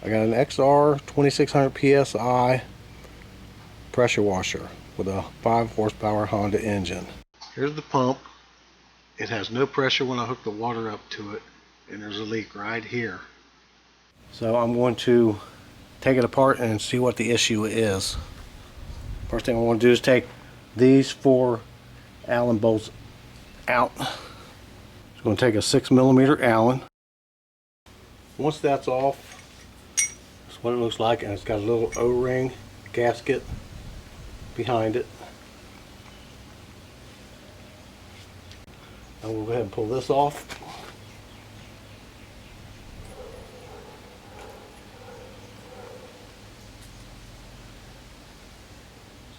I got an XR2600 PSI pressure washer with a 5 horsepower Honda engine. Here's the pump. It has no pressure when I hook the water up to it, and there's a leak right here. So I'm going to take it apart and see what the issue is. First thing I want to do is take these 4 Allen bolts out. It's going to take a 6mm Allen. Once that's off, that's what it looks like, and it's got a little O-ring gasket behind it. And we'll go ahead and pull this off.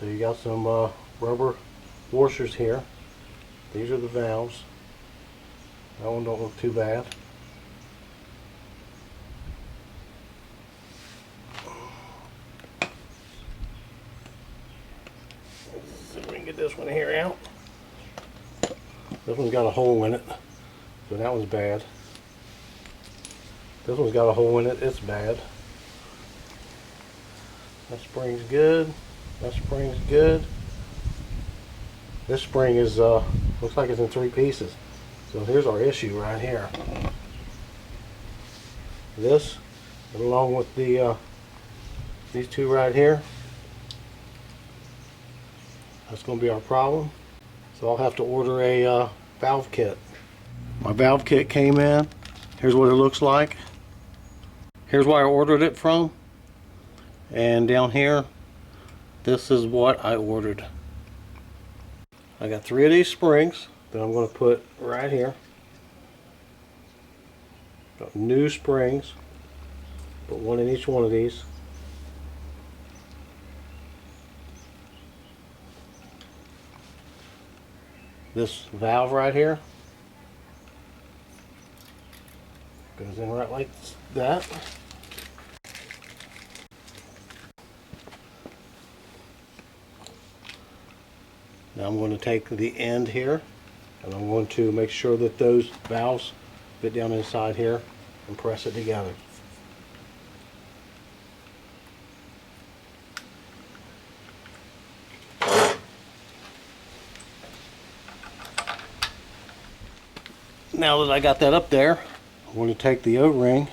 So you got some rubber washers here. These are the valves. That one don't look too bad. Let's see if we can get this one here out. This one's got a hole in it, so that one's bad. This one's got a hole in it, it's bad. That spring's good. That spring's good. This spring is looks like it's in 3 pieces. So here's our issue right here. This, along with the these 2 right here, that's going to be our problem. So I'll have to order a valve kit. My valve kit came in. Here's what it looks like. Here's where I ordered it from. And down here, this is what I ordered. I got 3 of these springs that I'm going to put right here. Got new springs. Put 1 in each one of these. This valve right here goes in right like that. Now I'm going to take the end here, and I'm going to make sure that those valves fit down inside here and press it together. Now that I got that up there, I'm going to take the O-ring,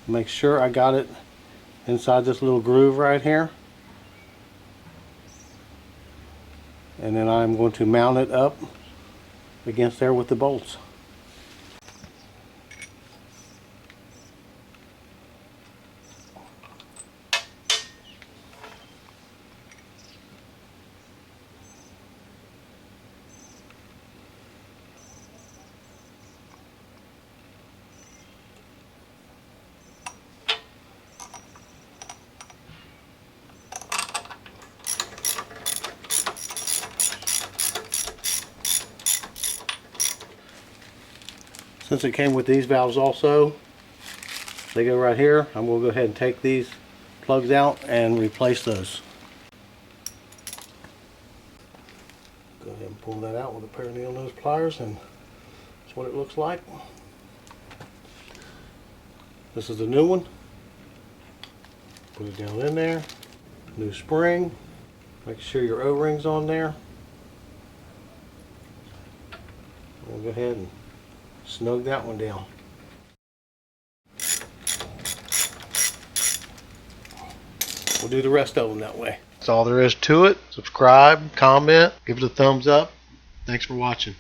make sure I got it inside this little groove right here, and then I'm going to mount it up against there with the bolts. Since it came with these valves also, they go right here. I'm going to go ahead and take these plugs out and replace those. Go ahead and pull that out with a pair of nail nose pliers, and that's what it looks like. This is the new one. Put it down in there. New spring. Make sure your O-ring's on there. We'll go ahead and snug that one down. We'll do the rest of them that way. That's all there is to it. Subscribe, comment, give it a thumbs up. Thanks for watching.